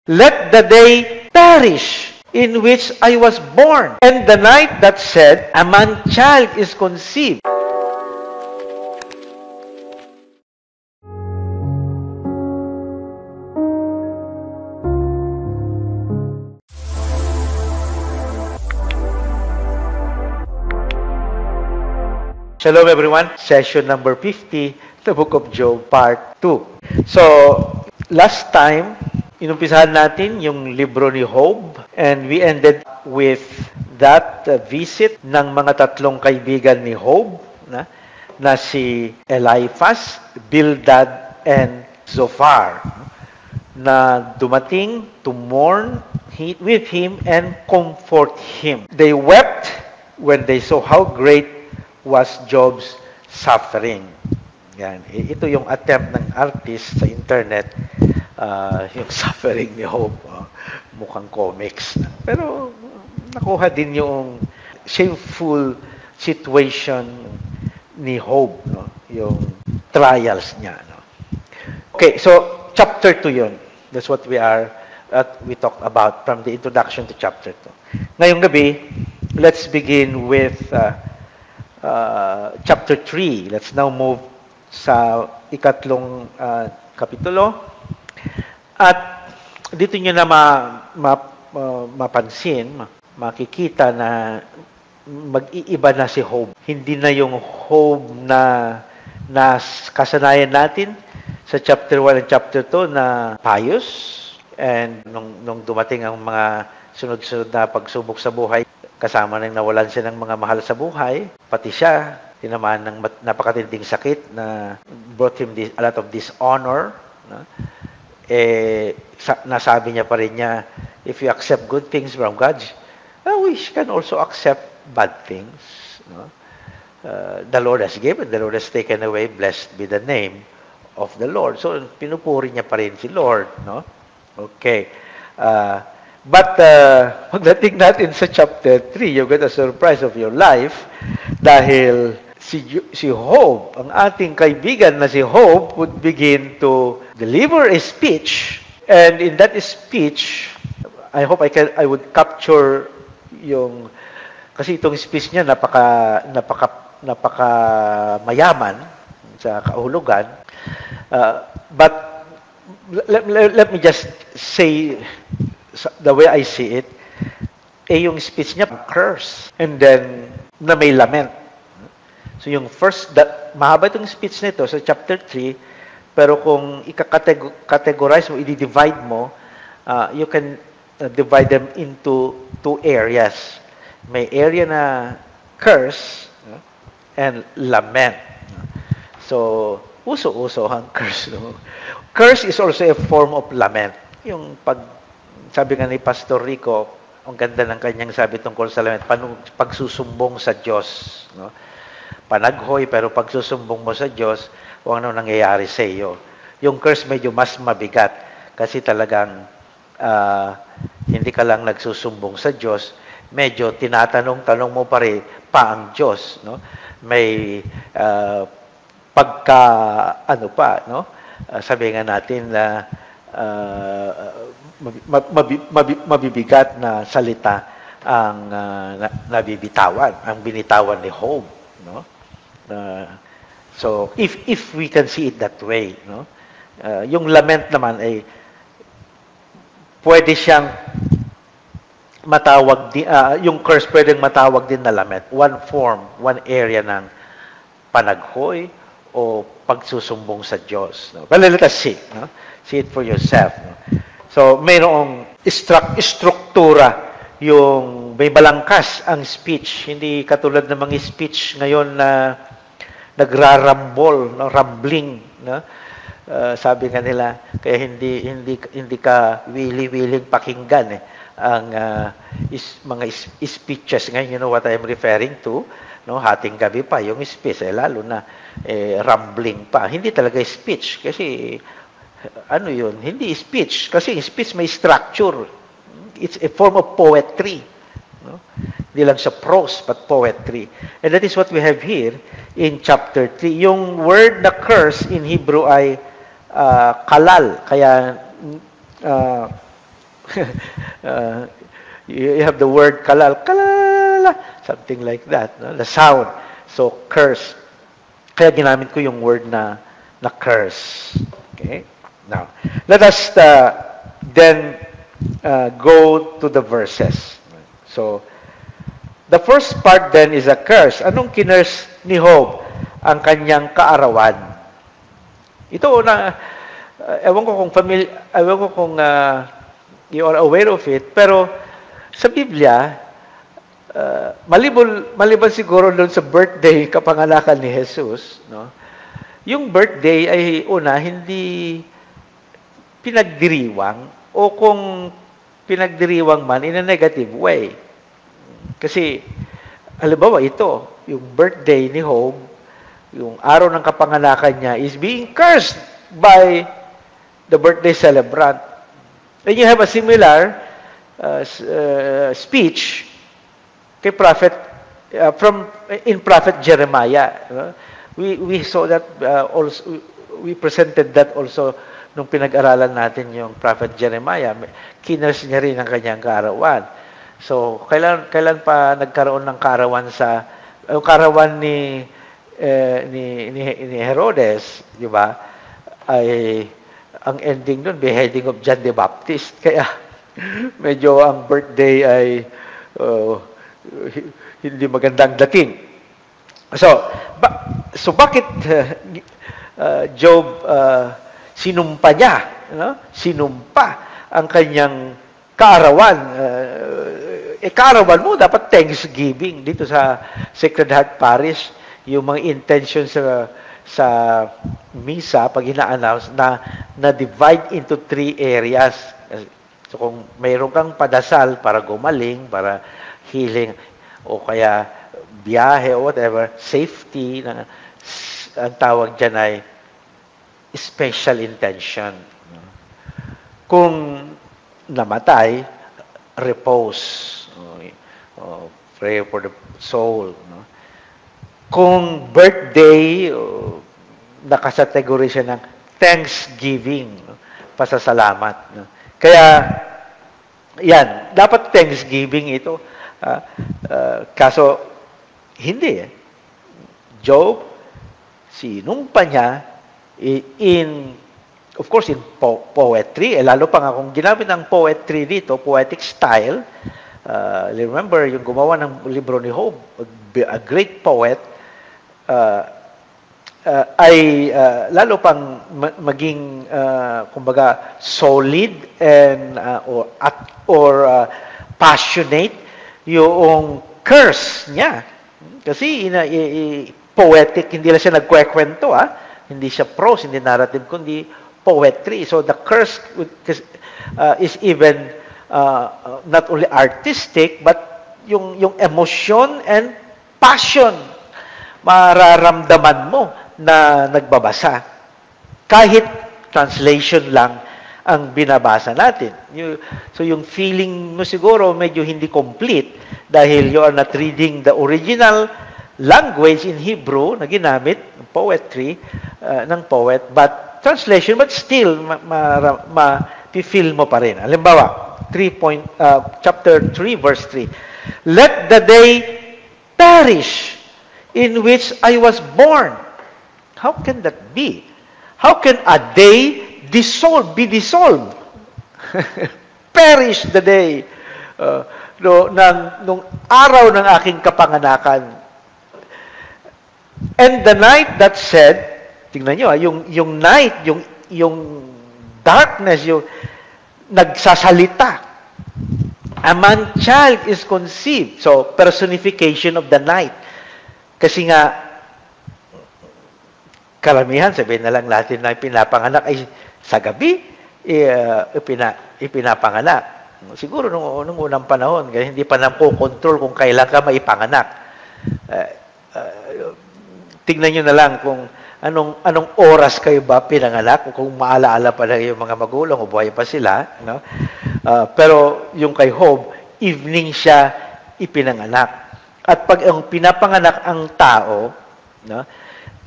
Let the day perish in which I was born, and the night that said, a man-child is conceived. Shalom everyone, session number 50, the Book of Job, part 2. So, last time, inumpisahan natin yung libro ni Job, and we ended with that visit ng mga tatlong kaibigan ni Job, na si Eliphaz, Bildad, and Zophar, na dumating to mourn with him and comfort him. They wept when they saw how great was Job's suffering. Yan. Ito yung attempt ng artist sa internet, yung suffering ni Job. Mukhang comics. Pero nakuha din yung shameful situation ni Job, no? Yung trials niya. No? Okay, so chapter 2 yun. That's what we talked about from the introduction to chapter 2. Ngayong gabi, let's begin with chapter 3. Let's now move sa ikatlong kapitulo. At dito nyo na mapansin, makikita na mag-iiba na si Job. Hindi na yung Job na kasanayan natin sa chapter 1 and chapter 2 na pious. And nung dumating ang mga sunod-sunod na pagsubok sa buhay, kasama nang nawalan siya ng mga mahal sa buhay, pati siya, tinamaan ng napakatinding sakit na brought him a lot of dishonor. No? Nasabi niya pa rin niya, if you accept good things from God, we can also accept bad things. No? The Lord has given, the Lord has taken away, blessed be the name of the Lord. So, pinupuri niya pa rin si Lord. No? Okay. But pagdating natin sa chapter 3, you get a surprise of your life dahil si Job, ang ating kaibigan na si Job, would begin to deliver a speech, and in that speech, I hope I would capture yung, kasi itong speech niya napaka mayaman sa kahulugan, but let me just say the way I see it, yung speech niya, curse, and then, na may lament. So, yung first, mahaba itong speech nito sa chapter 3, pero kung i-categorize mo, i-divide mo, you can divide them into two areas. May area na curse, and lament. So, uso-uso ang curse. No? Curse is also a form of lament. Yung sabi nga ni Pastor Rico, ang ganda ng kanyang sabi tungkol sa lament, pagsusumbong sa Diyos. No? Panaghoy, pero pagsusumbong mo sa Diyos, kung ano nangyayari sa iyo. Yung curse medyo mas mabigat, kasi talagang hindi ka lang nagsusumbong sa Diyos, medyo tinatanong-tanong mo pa rin pa ang Diyos. No? May sabi nga natin na mabibigat na salita ang nabibitawan, ang binitawan ni Job, no? So if we can see it that way, no? Yung lament naman ay pwede siyang matawag yung curse pwedeng matawag din na lament. One form, one area ng panaghoy o pagsusumbong sa Diyos, no? Well, let us see, no? See it for yourself, no? So, mayroong struktura, yung may balangkas ang speech. Hindi katulad ng mga speech ngayon na nagrarambol, no? Rambling. No? Sabi nga nila, kaya hindi ka wili-wiling pakinggan ang mga speeches. Ngayon, you know what I'm referring to? No? Hating gabi pa, yung speech, lalo na rambling pa. Hindi talaga speech, kasi ano yun? Hindi speech. Kasi speech may structure. It's a form of poetry. No? Hindi lang sa prose, but poetry. And that is what we have here in chapter 3. Yung word na curse in Hebrew ay kalal. Kaya uh, you have the word kalal, kalala, something like that, no? The sound. So, curse. Kaya ginamit ko yung word na curse. Okay? Now, let us then go to the verses. So, the first part then is a curse. Anong kinurse ni Job? Ang kanyang kaarawan. Ito na, ewan ko kung you are aware of it, pero sa Biblia, maliban siguro doon sa birthday, kapanganakan ni Jesus, no? Yung birthday ay hindi pinagdiriwang, o kung pinagdiriwang man in a negative way. Kasi, halimbawa ito, yung birthday ni Job, yung araw ng kapanganakan niya is being cursed by the birthday celebrant. And you have a similar speech kay prophet in prophet Jeremiah. We saw that also, we presented that also nung pinag-aralan natin yung prophet Jeremiah. Kinurse niya rin ang kanyang kaarawan. So, kailan pa nagkaroon ng kaarawan yung kaarawan ni Herodes, di ba? Ay ang ending nun, beheading of John the Baptist. Kaya medyo ang birthday ay hindi magandang dating. So bakit Job sinumpa niya, no? Sinumpa ang kanyang kaarawan. Kaarawan mo dapat Thanksgiving dito sa Sacred Heart Parish. Yung mga intentions sa misa pag ina-announce na divide into 3 areas. So kung mayroon kang padasal para gumaling, para healing, o kaya biyahe o whatever, safety, ang tawag dyan ay special intention. Kung namatay, repose. Pray for the soul. No? Kung birthday, nakasategori siya ng Thanksgiving, no? Pasasalamat. No? Kaya, yan, dapat Thanksgiving ito. Kaso, hindi. Job, sinumpa niya of course, in poetry, lalo pa nga kung ginamit ng poetry dito, poetic style. Remember, yung gumawa ng libro ni Job, a great poet, ay lalo pang maging kumbaga solid and or passionate yung curse niya. Kasi poetic, hindi lang siya nagkwekwento, hindi siya prose, hindi narrative, kundi poetry. So the curse is even not only artistic, but yung emotion and passion mararamdaman mo na nagbabasa. Kahit translation lang ang binabasa natin. So yung feeling mo siguro medyo hindi complete dahil you are not reading the original language in Hebrew na ginamit, poetry, ng poet, but translation, but still, ma-feel mo pa rin. Halimbawa, chapter 3, verse 3. Let the day perish in which I was born. How can that be? How can a day be dissolved? Perish the day. Nung araw ng aking kapanganakan. And the night that said, tingnan nyo, yung night, yung darkness, yung nagsasalita. A man-child is conceived. So, personification of the night. Kasi nga, karamihan, sabihin na lang natin na pinapanganak ay sa gabi, ipinapanganak. Siguro nung unang panahon, kasi hindi pa nakokontrol kung kailan ka maipanganak. Tingnan nyo na lang kung anong oras kayo ba pinanganak, kung maalaala pa lang yung mga magulang o buhay pa sila. No? Pero yung kay Job, evening siya ipinanganak. At pag ang pinapanganak ang tao, no,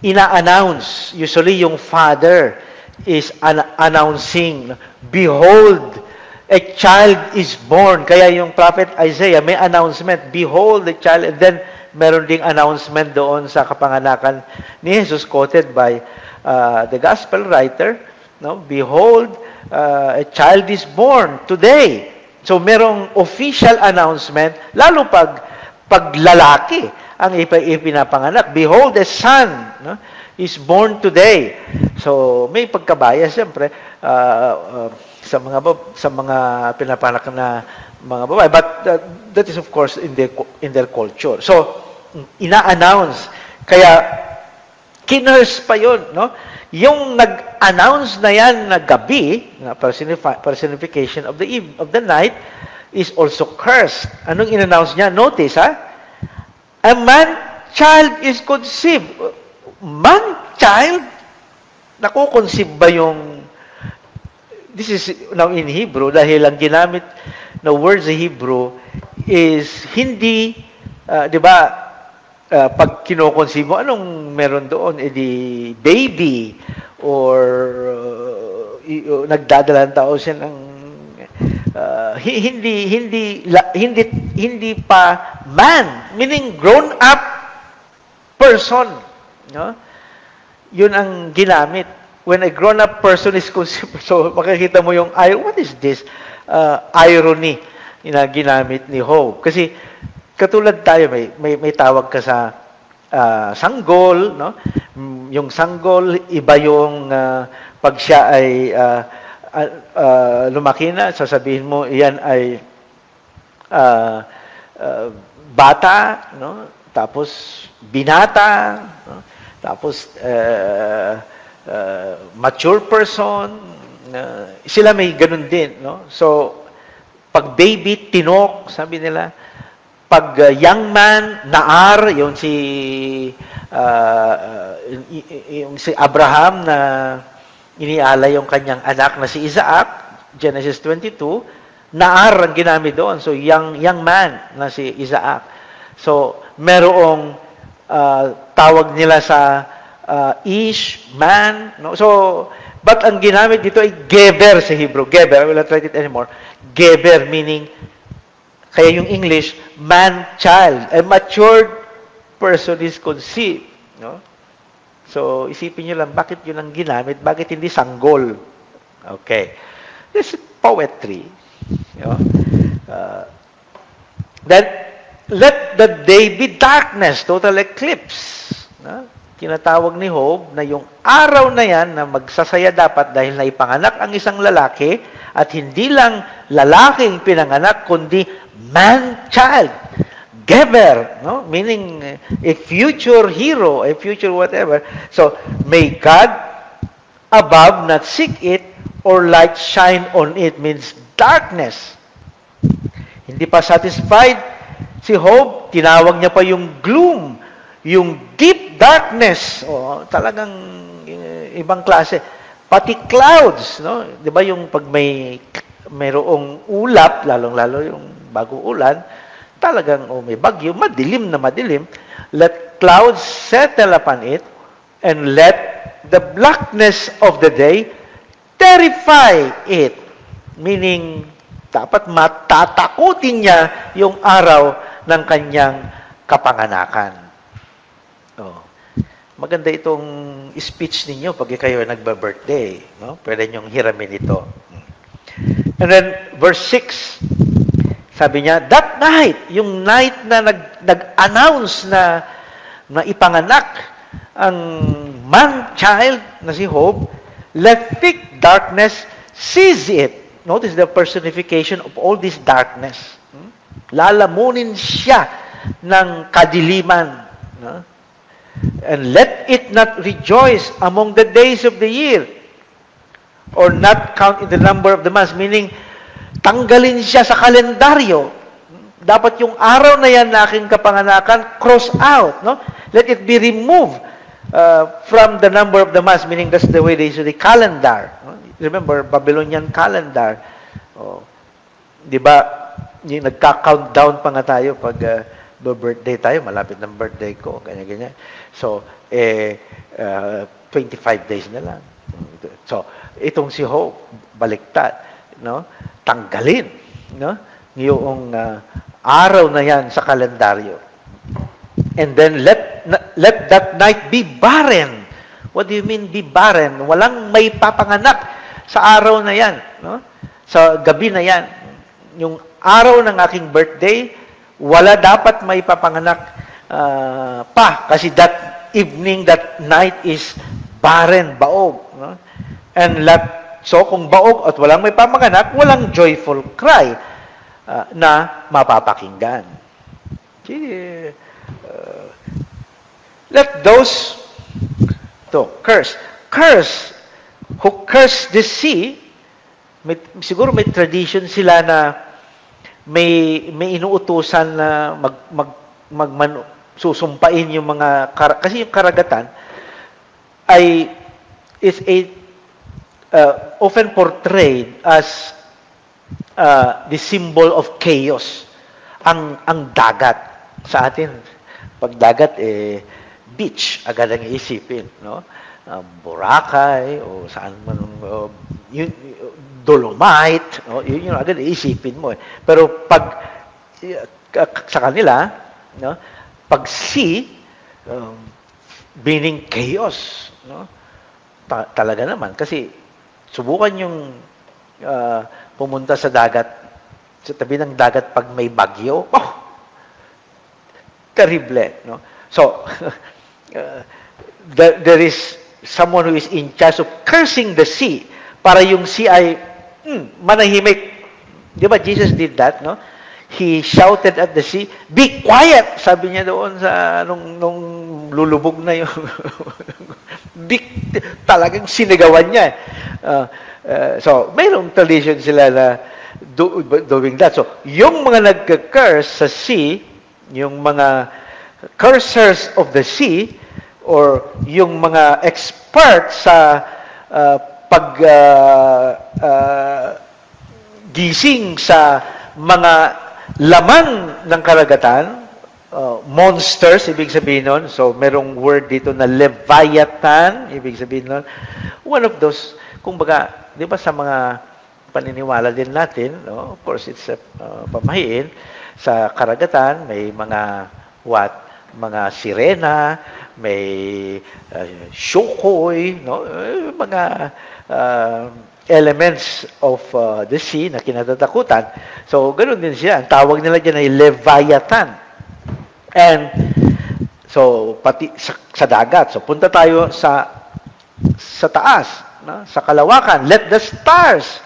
ina-announce, usually yung father is announcing, behold, a child is born. Kaya yung prophet Isaiah, may announcement, behold the child, and then meron ding announcement doon sa kapanganakan ni Jesus, quoted by the gospel writer, no? Behold, a child is born today. So merong official announcement, lalo pag lalaki ang ipinapanganak. Behold, a son, no, is born today. So may pagkabaya siyempre sa mga pinapanak na mga babae, but that is of course in their culture. So ina-announce, kaya kinurse pa yun, no? Yung nag-announce na yan na gabi, na personification of the night, is also cursed. Anong in-announce niya? Notice, ha? A man-child is conceived. Man-child? Nakukonceive ba yung... This is now in Hebrew, dahil ang ginamit na word sa Hebrew is hindi, di ba, pag kinoconceive mo, anong meron doon? Di baby or nagdadala ng tao siya ng hindi pa man, meaning grown up person, no? Yun ang ginamit. When a grown up person is conceived, so makikita mo yung what is this irony na ginamit ni Job? Kasi katulad tayo, may tawag ka sa sanggol, no? Yung sanggol, iba yung pag siya ay lumaki na, sasabihin mo, iyan ay bata, no? Tapos binata, no? Tapos mature person, sila may ganun din, no? So, pag baby, tinok, sabi nila. Pag young man, naar, yung si Abraham na inialay yung kanyang anak na si Isaac, Genesis 22, naar ang ginamit doon. So young man na si Isaac. So merong tawag nila sa ish, man, no? So but ang ginamit dito ay geber sa Hebrew. Geber, I will not write it anymore. Geber meaning, kaya yung English, man-child. A matured person is conceived. No? So, isipin nyo lang, bakit yun ang ginamit? Bakit hindi sanggol? Okay. This is poetry. You know? Then, let the day be darkness, total eclipse. No? Tinatawag ni Job na yung araw na yan na magsasaya dapat dahil naipanganak ang isang lalaki at hindi lang lalaking pinanganak, kundi man-child, Geber, no? Meaning a future hero, a future whatever. So, may God above not seek it or light shine on it, means darkness. Hindi pa satisfied si Job, tinawag niya pa yung gloom, yung deep darkness. O, talagang ibang klase. Pati clouds, no? 'Di ba yung pag mayroong ulap, lalong-lalo yung bagong ulan, talagang may bagyo, madilim na madilim. Let clouds settle upon it, and let the blackness of the day terrify it. Meaning, dapat matatakutin niya yung araw ng kanyang kapanganakan. Oh. Maganda itong speech ninyo pag kayo nagba-birthday. No? Pwede niyong hiramin ito. And then, verse 6, sabi niya, that night, yung night na nag-announce na ipanganak ang man-child na si Job, let thick darkness seize it. Notice the personification of all this darkness. Lalamunin siya ng kadiliman. No? And let it not rejoice among the days of the year, or not count in the number of the months, meaning tanggalin siya sa kalendaryo. Dapat yung araw na yan na aking kapanganakan, cross out. No? Let it be removed from the number of the months, meaning that's the way they use the calendar. No? Remember, Babylonian calendar. Oh, di ba, yung nagka-countdown pa nga tayo pag birthday tayo, malapit ng birthday ko, ganyan-ganyan. So, 25 days na lang. So, itong si Job, baliktad, no? tanggalin, no? Yung araw na yan sa kalendaryo. And then let that night be barren. What do you mean be barren? Walang may papanganak sa araw na yan, no? Sa gabi na yan. Yung araw ng aking birthday, wala dapat may papanganak pa kasi that evening, that night is barren, baog, no? And so kung baog at walang may papanganak, walang joyful cry na mapapakinggan. Let those curse who curse the sea. Siguro may tradition sila na may inuutusan na susumpain yung mga kasi yung karagatan is often portrayed as the symbol of chaos. Ang dagat sa atin, pag dagat beach agad ang iisipin, no? Boracay o saan man Dolomite, no? Yun yung agad iisipin mo. Pero pag sa kanila, no? Pag sea, meaning chaos, no? Talaga naman kasi subukan yung pumunta sa dagat, sa tabi ng dagat pag may bagyo. Terrible, no? So there is someone who is in charge of cursing the sea para yung sea ay manahimik. Di ba Jesus did that, no? He shouted at the sea, "Be quiet!" Sabi niya doon sa nung lulubog na yung talagang sinigawan niya. So, mayroong tradition sila na doing that. So, yung mga nagka-curse sa sea, yung mga cursers of the sea, or yung mga expert sa gising sa mga laman ng karagatan, monsters, ibig sabihin nun. So, merong word dito na Leviathan, ibig sabihin nun. One of those, kumbaga, di ba sa mga paniniwala din natin, no? Of course, it's pamahiin, sa karagatan, may mga mga sirena, may shukoy, no? Mga elements of the sea na kinatatakutan. So, ganoon din siya. Ang tawag nila dyan ay Leviathan. And, so, pati sa dagat. So, punta tayo sa taas, no? Sa kalawakan. Let the stars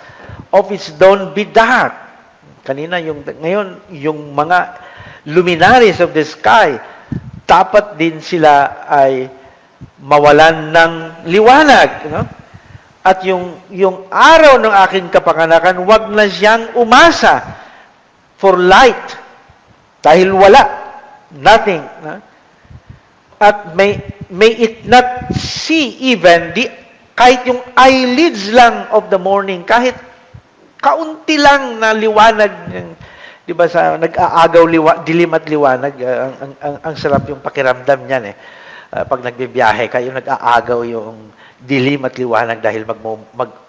of its dawn be dark. Ngayon, yung mga luminaries of the sky, dapat din sila ay mawalan ng liwanag, no? At yung araw ng aking kapanganakan, wag na siyang umasa for light. Dahil wala. Nothing. No? At may it not see even kahit yung eyelids lang of the morning, kahit kaunti lang na liwanag, di ba sa nag-aagaw dilim at liwanag, ang sarap yung pakiramdam niyan eh. Pag nagbibiyahe kayo, nag-aagaw yung dilim at liwanag dahil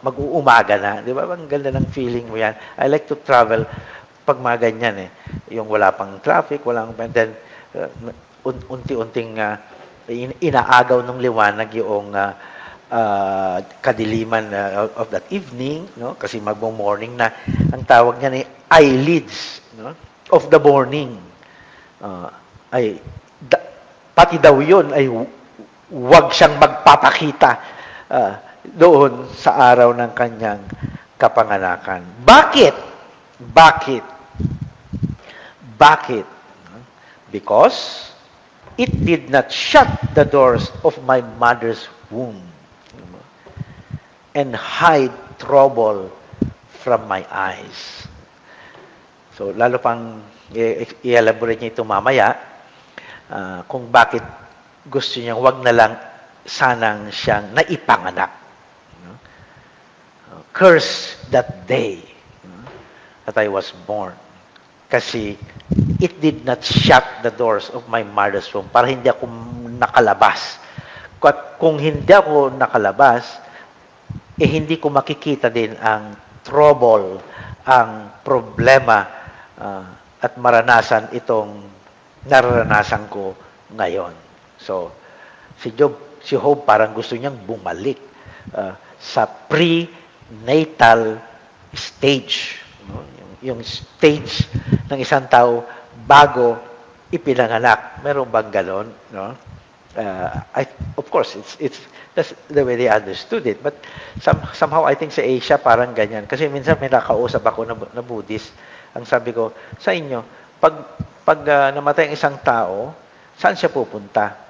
mag-uumaga na. Di ba? Ang ganda ng feeling mo yan. I like to travel pag mga ganyan eh. Yung wala pang traffic, and then unti-unting inaagaw ng liwanag yung kadiliman of that evening, no? Kasi magmo-morning na. Ang tawag niya ay eyelids, no? Of the morning. Pati daw yun ay wag siyang magpapakita doon sa araw ng kanyang kapanganakan. Bakit? Because it did not shut the doors of my mother's womb and hide trouble from my eyes. So, lalo pang i-elaborate niya ito mamaya kung bakit gusto niyang wag na lang sanang siyang naipanganak. Curse that day that I was born. Kasi it did not shut the doors of my mother's womb para hindi ako nakalabas. Kung hindi ako nakalabas, hindi ko makikita din ang trouble ang problema at maranasan itong nararanasan ko ngayon. So, si Job parang gusto niyang bumalik sa prenatal stage. No? Yung stage ng isang tao bago ipinanganak. Meron bang ganon? No? Of course, that's the way they understood it. But somehow, I think sa Asia, parang ganyan. Kasi minsan may nakausap ako na Buddhist. Ang sabi ko, sa inyo, pag namatay ang isang tao, saan siya pupunta?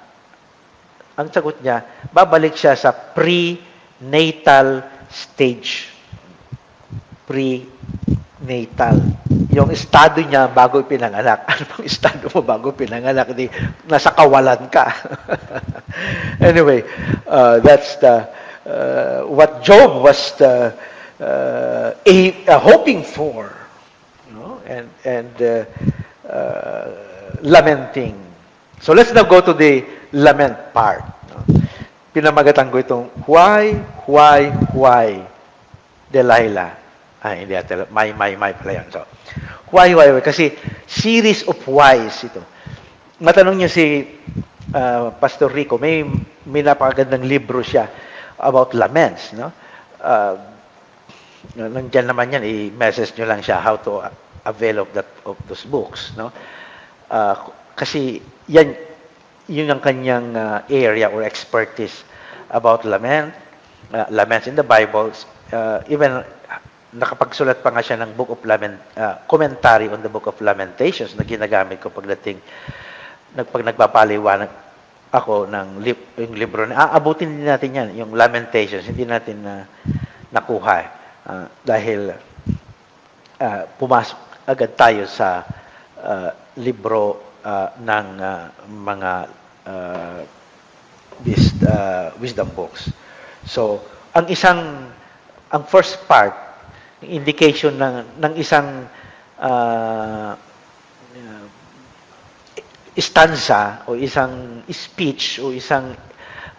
Ang sagot niya, babalik siya sa prenatal stage. Prenatal. Yung estado niya bago pinanganak. Ano bang estado mo bago pinanganak? Di, nasa kawalan ka. Anyway, that's what Job was hoping for, you know, and lamenting. So let's now go to the lament part. No? Pinamagatan ko itong why, Delilah. Hindi ata, my pala yan. So, why? Kasi series of whys ito. Matanong niyo si Pastor Rico, may napakagandang libro siya about laments. No? Nandiyan naman yan, i-message nyo lang siya how to avail of those books. No? Kasi yun ang kanyang area or expertise about laments in the Bible. Even nakapagsulat pa nga siya ng Book of commentary on the Book of Lamentations na ginagamit ko pag nagpapaliwanag ako ng yung libro na aabutin din natin yan, yung Lamentations, hindi natin nakuha dahil pumasok agad tayo sa libro ng mga wisdom books. So, ang first part, indication ng isang stanza o isang speech o isang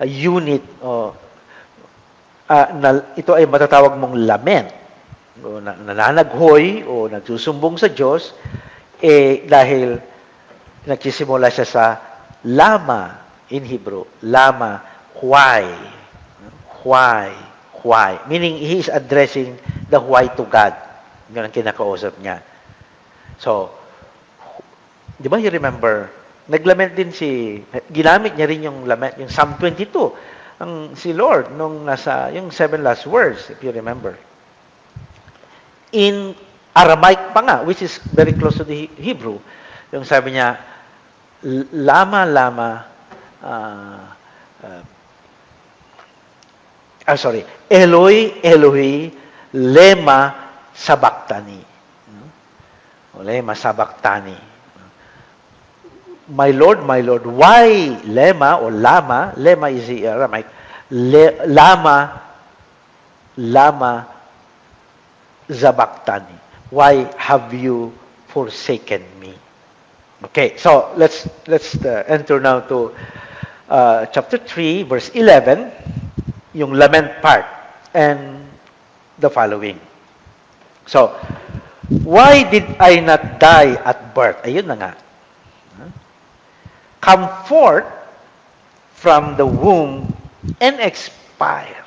unit na ito ay matatawag mong lament o nananaghoy o nagsusumbong sa Diyos dahil nagsisimula siya sa lama in Hebrew, lama, why, meaning he is addressing the why to God. Yun ang kinakausap niya. So, di ba you remember, naglament din ginamit niya rin yung lament, yung Psalm 22, si Lord, nung yung 7 last words, if you remember. In Aramaic pa nga, which is very close to the Hebrew, yung sabi niya, lama, Eloi, lema sabachthani. Lema sabachthani. My Lord, why lema or lama is the Aramaic, lama sabachthani. Why have you forsaken me? Okay, so let's enter now to chapter 3, verse 11, yung lament part, and the following. So, why did I not die at birth? Ayun na nga. Come forth from the womb and expire.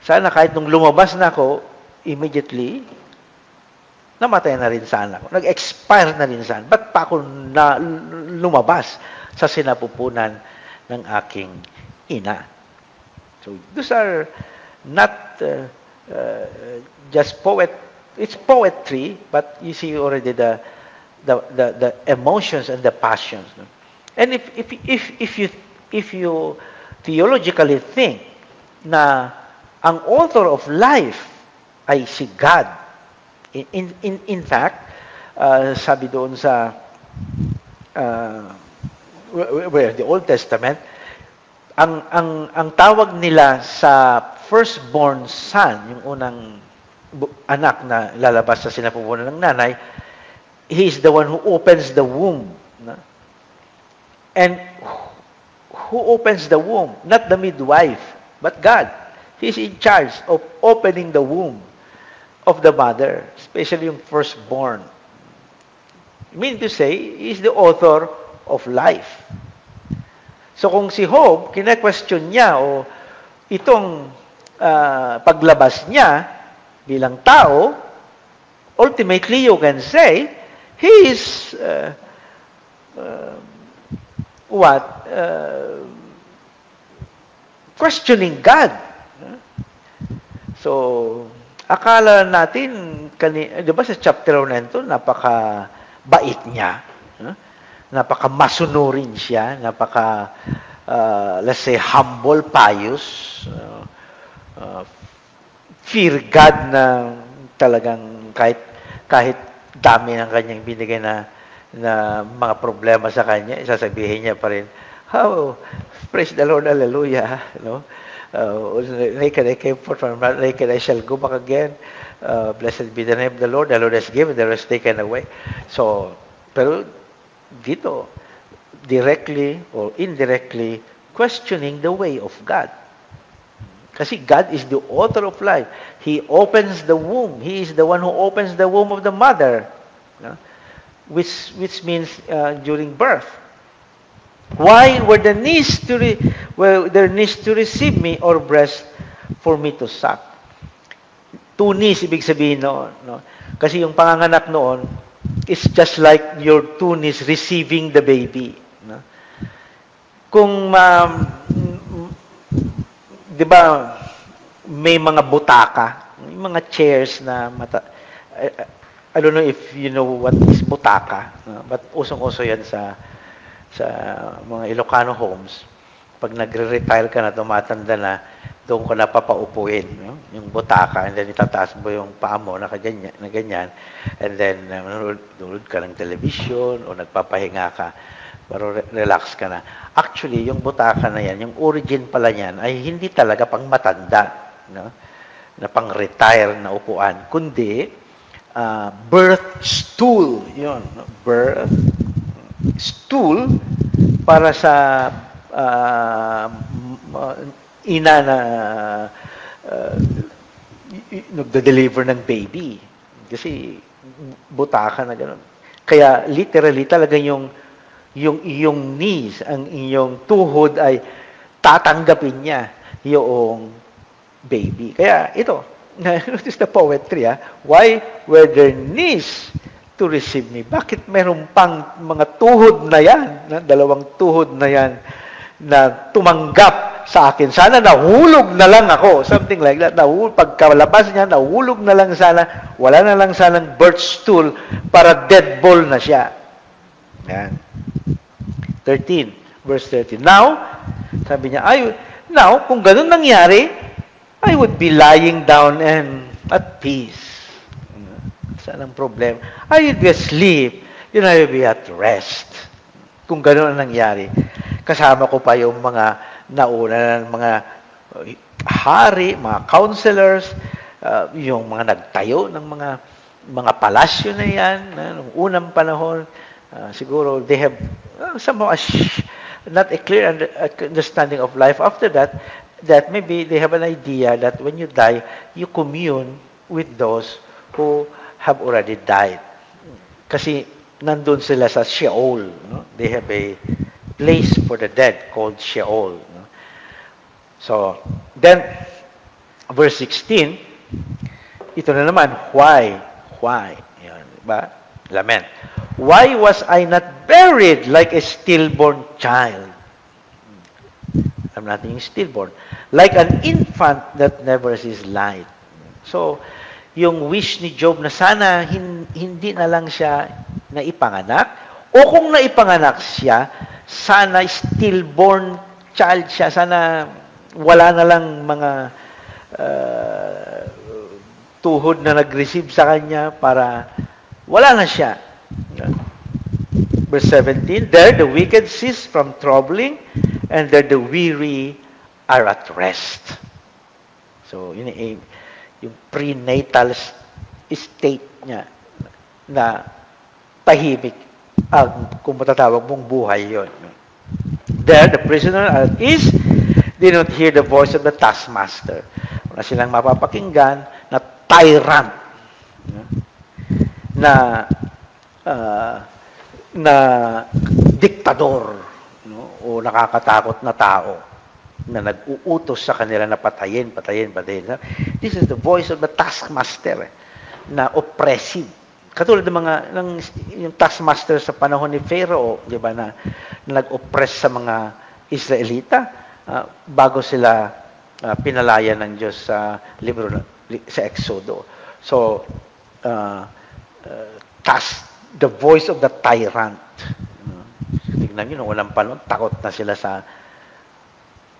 Sana kahit nung lumabas na ako, immediately, namatay na rin sana ako. Nag-expire na rin sana. Ba't pa ako lumabas sa sinapupunan ng aking ina? So, those are not just it's poetry, but you see already the emotions and the passions. And if you theologically think na ang author of life ay si God, in fact, sabi doon sa the Old Testament, ang tawag nila sa firstborn son, yung unang anak na lalabas sa sinapupunan ng nanay, he is the one who opens the womb. And who opens the womb? Not the midwife, but God. He is in charge of opening the womb. of the mother, especially yung firstborn. Mean to say, he is the author of life. So kung si Job, kine-question niya o itong paglabas niya bilang tao, ultimately you can say, he is questioning God. So, akala natin, di ba sa chapter 1 nito, napaka-bait niya. Napaka-masunurin siya. Let's say, humble, pious. Fear God na talagang kahit dami ng kanyang binigay na mga problema sa kanya, isasabihin niya pa rin, praise the Lord, hallelujah. Naked I came forth from naked I shall go back again. Blessed be the name of the Lord has given, the rest taken away. So, pero dito, directly or indirectly questioning the way of God. Kasi God is the author of life. He opens the womb. He is the one who opens the womb of the mother, which means during birth. Why were their knees to receive me or breast for me to suck? Two knees, ibig sabihin noon. No? Kasi yung panganganak noon is just like your two knees receiving the baby. No? Kung, di ba, may mga butaka, may mga chairs na I don't know if you know what is butaka, but usong-uso yan sa mga Ilocano homes. Pag nagre-retire ka na, tumatanda na, doon ko na papaupuin, yung butaka, and then itataas mo yung paa mo na ganyan, and then nanonood ka ng television o nagpapahinga ka, pero relax ka na. Actually, yung butaka na yan, yung origin pala niyan, ay hindi talaga pang matanda, na pang-retire na upuan, kundi birth stool, yun, birth stool para sa ina na nagde-deliver ng baby. Kasi butaka na gano'n. Kaya literally talaga yung iyong knees, ang iyong tuhod ay tatanggapin niya yung baby. Kaya ito, notice the poetry, why were their knees to receive me? Bakit meron pang mga tuhod na yan, dalawang tuhod na yan, na tumanggap sa akin? Sana nahulog na lang ako. Something like that. Pagkalabas niya, nahulog na lang sana, wala na lang sanang birth stool para dead ball na siya. Yan. 13, verse 13. Now, sabi niya, now, kung ganun nangyari, I would be lying down and at peace. Saan ang problem? I would be asleep, I would be at rest. Kung gano'n ang nangyari. Kasama ko pa yung mga nauna ng mga hari, mga counselors, yung mga nagtayo ng mga palasyo na yan, noong unang panahon, siguro they have somehow not a clear understanding of life. After that maybe they have an idea that when you die, you commune with those who have already died. Kasi nandun sila sa Sheol. They have a place for the dead called Sheol. So, then, verse 16, ito na naman, why? Yan, diba? Lament. Why was I not buried like a stillborn child? Alam natin yung stillborn. Like an infant that never sees light. So, yung wish ni Job na sana hindi na lang siya naipanganak, o kung naipanganak siya, sana stillborn child siya, sana wala na lang mga tuhod na nag-receive sa kanya para wala na siya. Verse 17, there the wicked cease from troubling, and there the weary are at rest. So, yun yung prenatal state niya na tahimik ang kung matatawag mong buhay yon. There, the prisoner at ease did not hear the voice of the taskmaster. Wala silang mapapakinggan na tyrant no? Na uh, na diktador, no? O nakakatakot na tao na nag-uutos sa kanila na patayin. This is the voice of the taskmaster na oppressive. Katulad yung taskmaster sa panahon ni Pharaoh, di ba, na nag-oppress sa mga Israelita bago sila pinalaya ng Diyos sa libro sa Exodo. So, the voice of the tyrant. Tignan nyo, nung walang panahon, takot na sila sa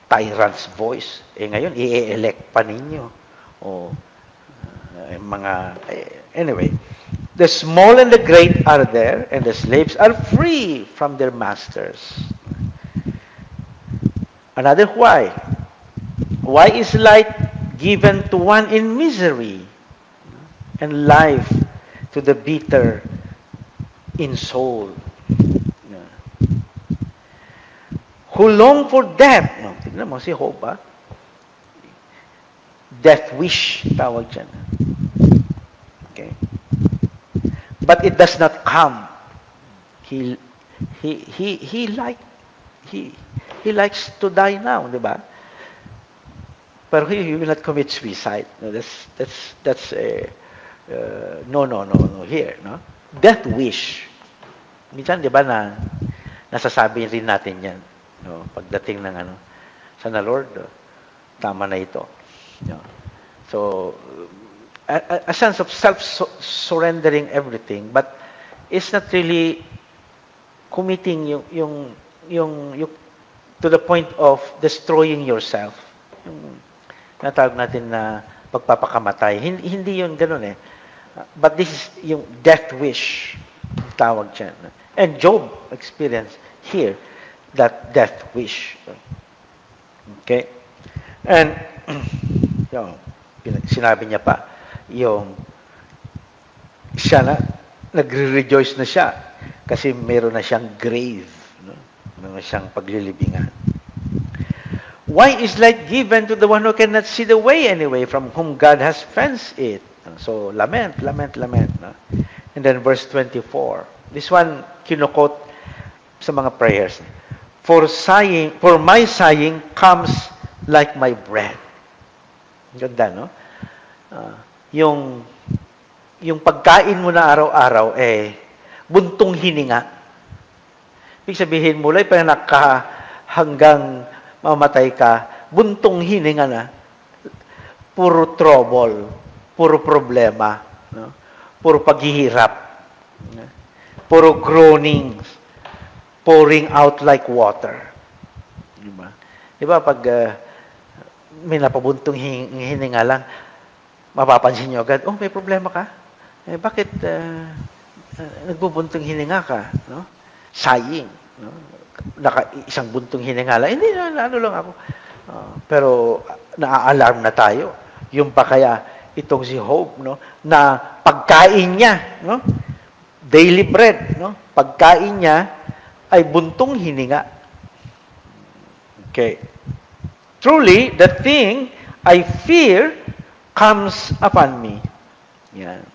tyrant's voice. Ngayon, i-elect pa ninyo. Anyway, the small and the great are there, and the slaves are free from their masters. Another why. Why is light given to one in misery, and life to the bitter in soul? Who long for death. No, tignan mo si Job, death wish, tawag dyan. Okay. But it does not come. He likes to die now, di ba? Pero he will not commit suicide. No, that's no here, no? Death wish. Minsan, di ba, nasasabi rin natin yan, no? Pagdating ng sana Lord, tama na ito. No? So, a sense of self-surrendering everything, but it's not really committing yung to the point of destroying yourself. Yung natawag natin na pagpapakamatay. Hindi yun ganun eh. But this is yung death wish, tawag dyan. And Job experienced here that death wish. Okay? And sinabi niya pa, siya nagre-rejoice na siya kasi meron na siyang grave, no? Meron siyang paglilibingan. Why is light given to the one who cannot see the way anyway, from whom God has fenced it? So, lament. No? And then verse 24. This one, kinukot sa mga prayers. For my sighing comes like my breath. Ganda, no? Yung pagkain mo na araw-araw, buntong hininga. Ibig sabihin, mula pananak ka hanggang mamatay ka, buntong hininga na. Puro trouble, puro problema, no? Puro paghihirap, no? Puro groanings, pouring out like water. Diba? Diba pag may napabuntong hininga lang, mapapansin nyo agad, may problema ka? Bakit nagbubuntong hininga ka? No? Sighing. No? Isang buntong hininga lang. Hindi, ano lang ako. Pero naa-alarm na tayo. Yung pa kaya itong si Job, no? Na pagkain niya, no? Daily bread, no? Pagkain niya ay buntong hininga. Okay. Truly, the thing I fear comes upon me. Yan.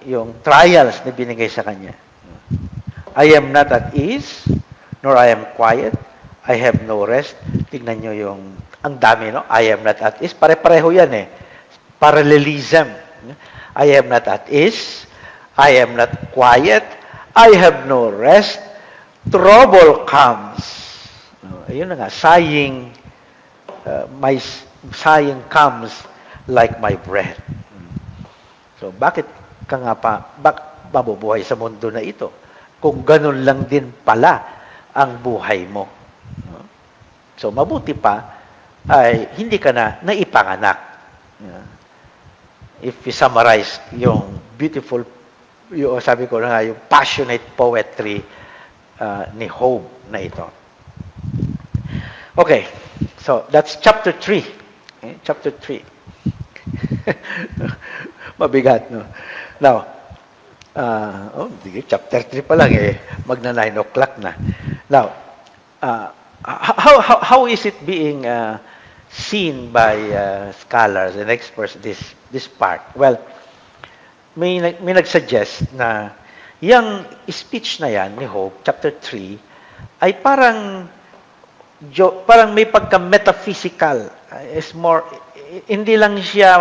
Yung trials na binigay sa kanya. I am not at ease, nor I am quiet. I have no rest. Tingnan nyo ang dami, no? I am not at ease. Pare-pareho yan eh. Parallelism. I am not at ease. I am not quiet. I have no rest. Trouble comes. Ayun na nga. Sighing, my sighing comes like my breath. So, bakit ka nga mabubuhay sa mundo na ito? Kung ganun lang din pala ang buhay mo. So, mabuti pa ay hindi ka na naipanganak. If we summarize yung beautiful, sabi ko na nga, yung passionate poetry ni Job na ito. Okay, so that's chapter 3. Okay, chapter 3. Mabigat, no? Now, chapter 3 pa lang magna 9 o'clock na. Now, how is it being seen by scholars and experts, this this part? Well, may nagsuggest na yung speech na yan ni Hope, chapter 3, ay parang may pagka-metaphysical. Is more, hindi lang siya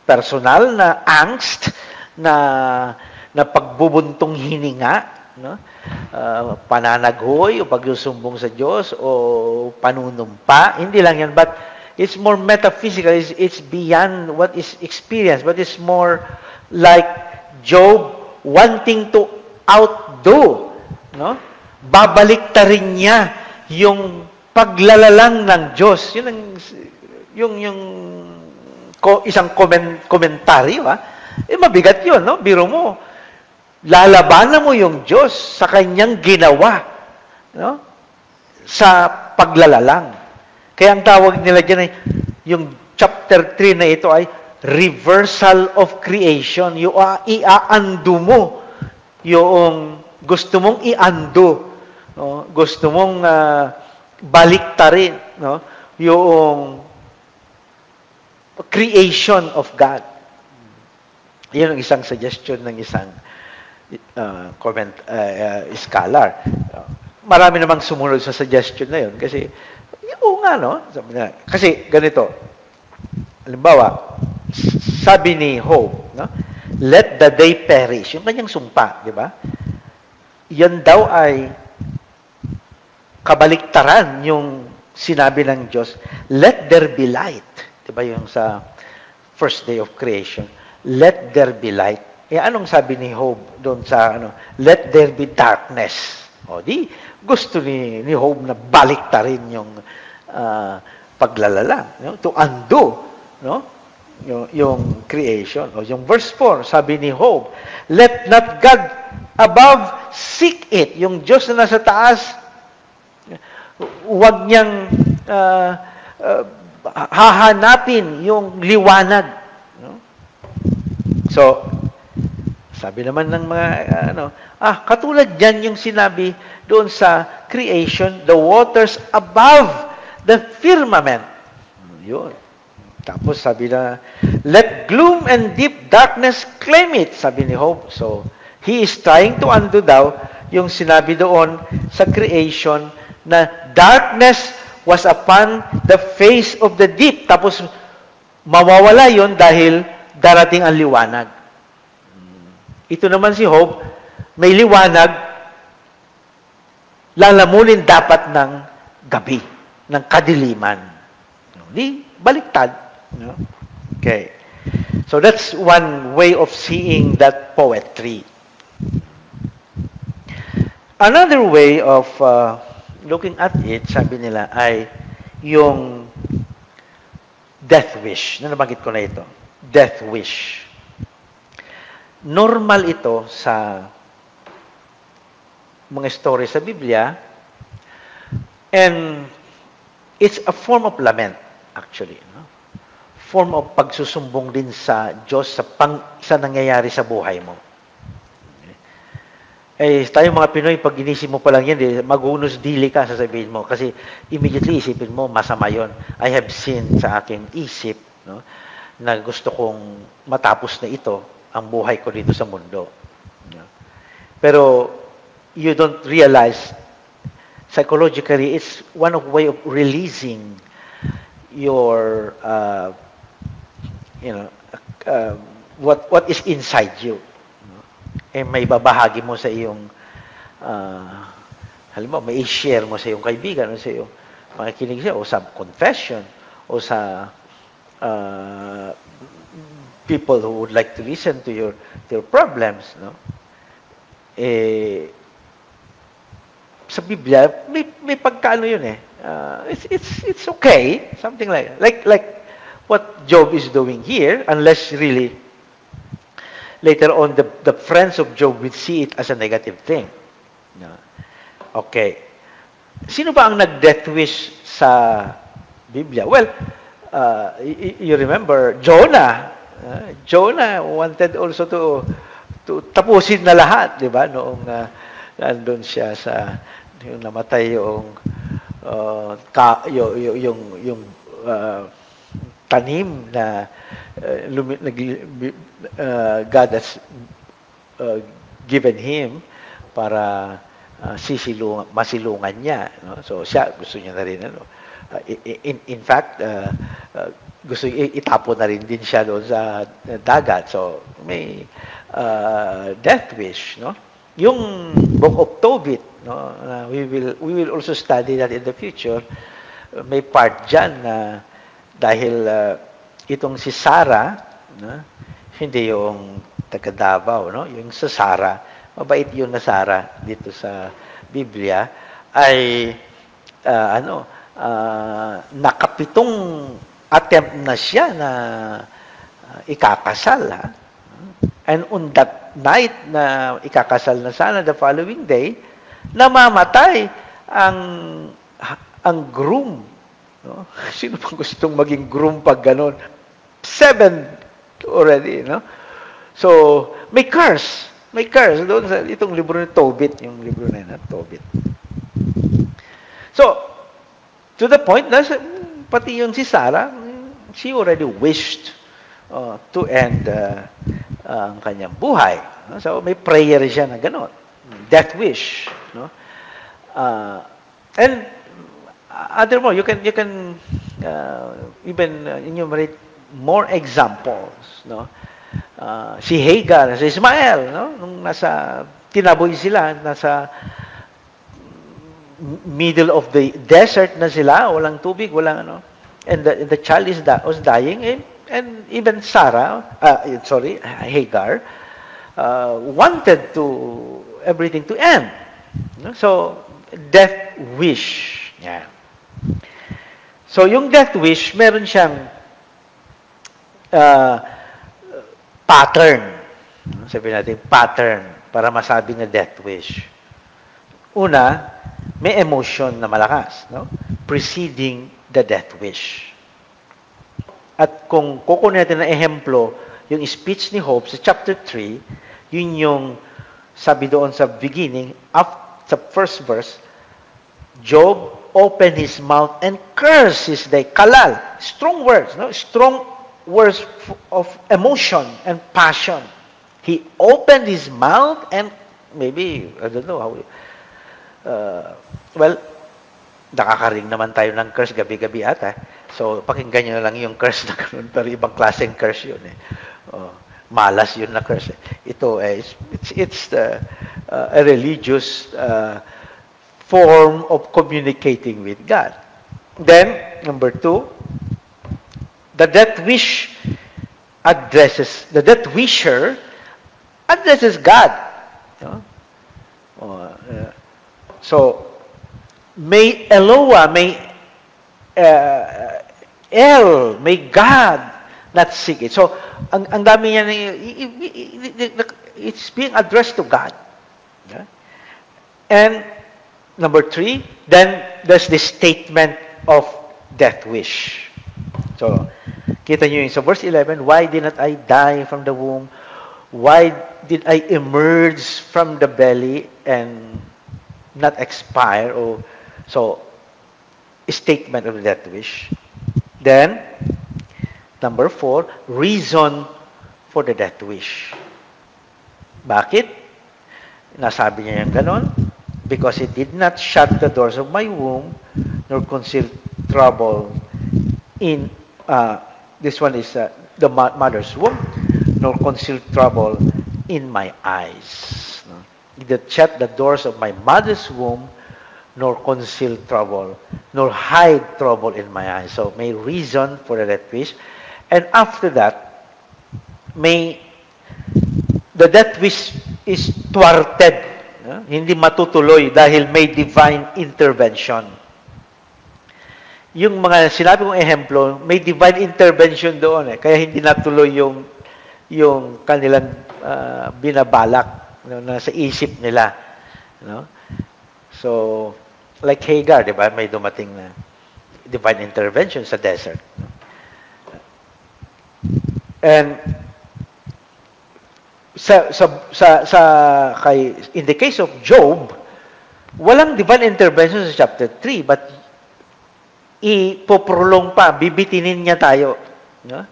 personal na angst, na pagbubuntong hininga, no? Pananaghoy o pagsusumbong sa Diyos o panunumpa. Hindi lang yan, but it's more metaphysical. It's beyond what is experienced, but it's more like Job wanting to outdo, no? Babaliktarin niya yung paglalalang ng Diyos. Yun ang yung isang komentaryo, mabigat yun, no? Biro mo, lalabanan mo yung Diyos sa kanyang ginawa, no? Sa paglalalang. Kaya ang tawag nila dyan ay, yung chapter 3 na ito ay reversal of creation. Yung i-undo mo yung gusto mong i-undo, no? Gusto mong baliktarin, no? Yung creation of God. Yan ang isang suggestion ng isang scholar. Marami namang sumunod sa suggestion na yun kasi oo nga, no? Kasi ganito, halimbawa, sabi ni Hope, no? Let the day perish. Yung kanyang sumpa, di ba? Yan daw ay kabaliktaran yung sinabi ng Diyos, let there be light. Di ba yung sa first day of creation? Let there be light. Anong sabi ni Hope doon sa, let there be darkness. O di, gusto ni Hope na baliktarin yung paglalala, no? To undo, no? Yung creation. O yung verse 4, sabi ni Hope, let not God above seek it. Yung Diyos na nasa taas, huwag niyang hahanapin yung liwanag. No? So, sabi naman ng mga, katulad yan yung sinabi doon sa creation, the waters above the firmament. Yun. Tapos sabi na, let gloom and deep darkness claim it, sabi ni Hope. So, he is trying to undo daw yung sinabi doon sa creation na darkness was upon the face of the deep. Tapos, mawawala yon dahil darating ang liwanag. Ito naman si Hope, may liwanag, lalamunin dapat ng gabi, ng kadiliman. Di, baliktad. No? Okay. So that's one way of seeing that poetry. Another way of looking at it, sabi nila, ay yung death wish. Nabanggit ko na ito. Death wish. Normal ito sa mga story sa Biblia, and it's a form of lament, actually. No? Form of pagsusumbong din sa Diyos sa nangyayari sa buhay mo. Tayo mga Pinoy, pag inisip mo pa lang yan, magunos dili ka, sasabihin mo. Kasi immediately isipin mo, masama yon. I have seen sa aking isip, no, na gusto kong matapos na ito, ang buhay ko dito sa mundo. No? Pero, you don't realize, psychologically, it's one of way of releasing your, what is inside you. May babahagi mo sa iyong, halimbawa, may i-share mo sa iyong kaibigan, o sa iyong makikinig siya, o sa confession, o sa people who would like to listen to your problems, no? Sa Biblia, may pagkaano yun it's okay, something like what Job is doing here, unless really later on, the friends of Job will see it as a negative thing. No. Okay. Sino ba ang nag-death wish sa Biblia? Well, you remember, Jonah. Jonah wanted also to tapusin na lahat, di ba? Noong nandun siya sa, yung namatay yung tanim na God has given him para masilungan niya. No? So siya, gusto niya na rin. Ano? In fact, gusto itapon na rin din siya doon sa dagat. So may death wish. No? Yung Book of Tobit, no? We will also study that in the future. May part dyan na dahil itong si Sarah, no? Hindi yung taga Davao, no? Yung sa Sarah, mabait yun na Sarah dito sa Biblia, ay nakapitong attempt na siya na ikakasal. Ha? And on that night na ikakasal na sana, the following day, namamatay ang groom. No? Sino pang gustong maging groom pag ganon? 7 already. No? So, may curse. May curse. Doon sa itong libro ni Tobit, yung libro na yun, Tobit. So, to the point na pati yung si Sarah, she already wished to end ang kanyang buhay. No? So, may prayer siya na gano'n. Death wish. No? And furthermore, you can even enumerate more examples. No? Si Hagar, si Ismael, no? Nung tinaboy sila, nasa middle of the desert na sila, walang tubig, walang ano. And the child was dying, and even Hagar, wanted everything to end. No? So, death wish. Yeah. So, yung death wish, meron siyang pattern. Sabihin natin, pattern para masabi na death wish. Una, may emotion na malakas, no? Preceding the death wish. At kung kukunin natin na ehemplo, yung speech ni Job sa chapter 3, yun yung sabi doon sa beginning, sa first verse, Job opened his mouth and cursed his day. Kalal. Strong words, no? Strong words of emotion and passion. He opened his mouth and maybe, I don't know how, nakakaring naman tayo ng curse gabi-gabi ata. So, pakinggan nyo na lang yung curse na ganun, pero ibang klaseng curse yun. Malas yun na curse. Ito, it's a religious form of communicating with God. Then, number 2, the death wisher addresses God. So, may Eloah, may may God not seek it. So, ang dami niya, it's being addressed to God. Yeah? And, number 3, then there's the statement of death wish. So, kita nyo yung sa verse 11, why did not I die from the womb? Why did I emerge from the belly and not expire? So, statement of the death wish. Then, number 4, reason for the death wish. Bakit? Nasabi niya yung ganon. Because he did not shut the doors of my womb, nor conceal trouble in, this one is the mother's womb, nor conceal trouble in my eyes. No? He did shut the doors of my mother's womb, nor conceal trouble, nor hide trouble in my eyes. So, may reason for the death wish. And after that, the death wish is thwarted. No? Hindi matutuloy dahil may divine intervention. Yung mga sinabi kong ehemplo, may divine intervention doon. Kaya hindi natuloy yung kanilang binabalak, na sa isip nila. No? So, like Hagar, di ba? May dumating na divine intervention sa desert. And in the case of Job, walang divine intervention sa chapter 3, but ipoprolong pa, bibitinin niya tayo no?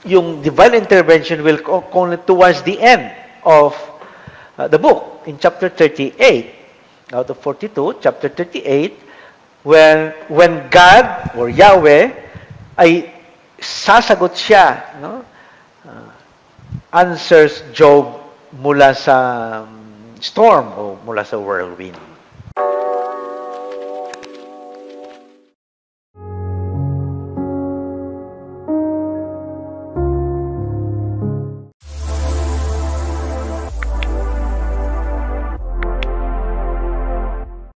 Yung divine intervention will come towards the end of the book, in chapter 38, out of 42, chapter 38, when God or Yahweh ay sasagot siya, no? Answers Job mula sa storm o mula sa whirlwind.